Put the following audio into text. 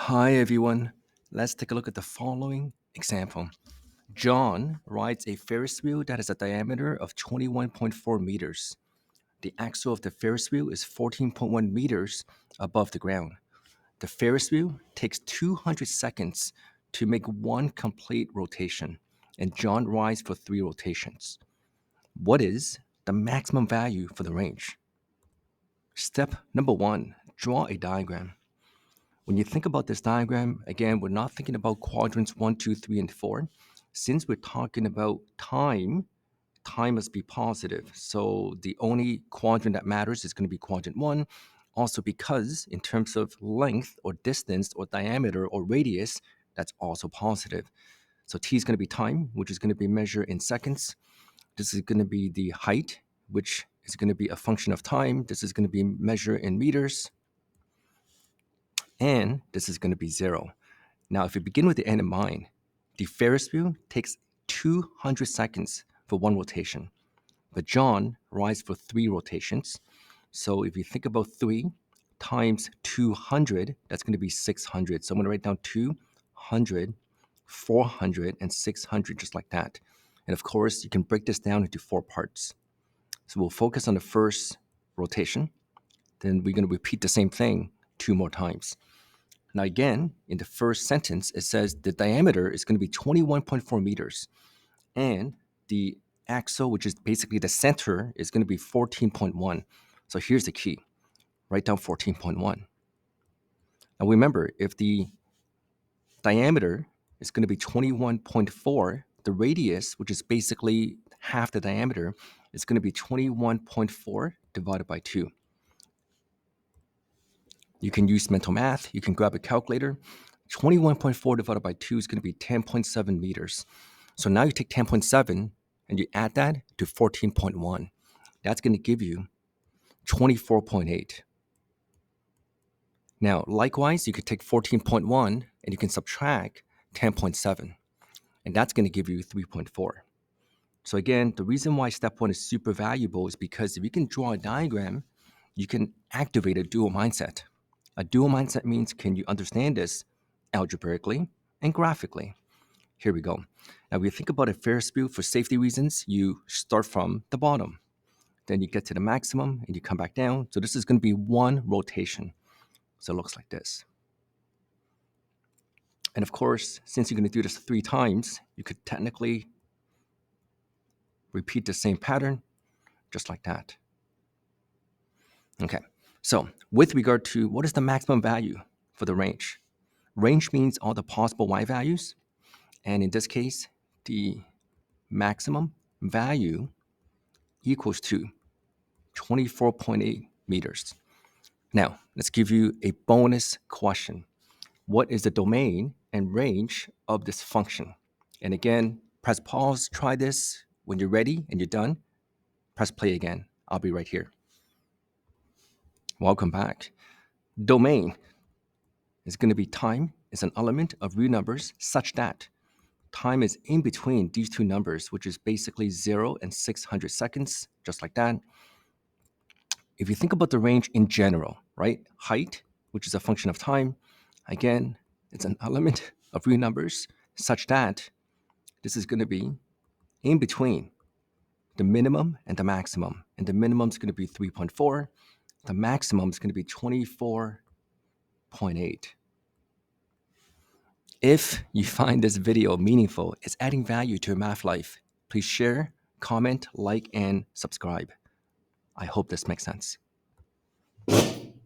Hi, everyone. Let's take a look at the following example. John rides a Ferris wheel that has a diameter of 21.4 meters. The axle of the Ferris wheel is 14.1 meters above the ground. The Ferris wheel takes 200 seconds to make one complete rotation, and John rides for 3 rotations. What is the maximum value for the range? Step number 1, draw a diagram. When you think about this diagram, again, we're not thinking about quadrants 1, 2, 3, and 4. Since we're talking about time must be positive. So the only quadrant that matters is going to be quadrant 1. Also because in terms of length or distance or diameter or radius, that's also positive. So t is going to be time, which is going to be measured in seconds. This is going to be the height, which is going to be a function of time. This is going to be measured in meters. And this is going to be 0. Now, if you begin with the end in mind, the Ferris wheel takes 200 seconds for one rotation, but John rides for 3 rotations. So if you think about 3 times 200, that's going to be 600. So I'm going to write down 200, 400, and 600, just like that. And of course, you can break this down into 4 parts. So we'll focus on the first rotation. Then we're going to repeat the same thing 2 more times. Now, again, in the first sentence, it says the diameter is going to be 21.4 meters, and the axle, which is basically the center, is going to be 14.1. So here's the key. Write down 14.1. Now, remember, if the diameter is going to be 21.4, the radius, which is basically half the diameter, is going to be 21.4 divided by 2. You can use mental math. You can grab a calculator. 21.4 divided by 2 is going to be 10.7 meters. So now you take 10.7 and you add that to 14.1. That's going to give you 24.8. Now, likewise, you could take 14.1 and you can subtract 10.7. And that's going to give you 3.4. So again, the reason why step 1 is super valuable is because if you can draw a diagram, you can activate a dual mindset. A dual mindset means, can you understand this algebraically and graphically? Here we go. Now, if you think about a Ferris wheel, for safety reasons, you start from the bottom. Then you get to the maximum and you come back down. So this is going to be 1 rotation. So it looks like this. And of course, since you're going to do this 3 times, you could technically repeat the same pattern just like that. Okay, so with regard to what is the maximum value for the range? Range means all the possible y values. And in this case, the maximum value equals to 24.8 meters. Now, let's give you a bonus question. What is the domain and range of this function? And again, press pause, try this. When you're ready and you're done, press play again. I'll be right here. Welcome back. Domain is going to be time. It's an element of real numbers such that time is in between these 2 numbers, which is basically 0 and 600 seconds, just like that. If you think about the range in general, right? Height, which is a function of time, again, it's an element of real numbers such that this is going to be in between the minimum and the maximum. And the minimum is going to be 3.4. The maximum is going to be 24.8. If you find this video meaningful, it's adding value to your math life, please share, comment, like, and subscribe. I hope this makes sense.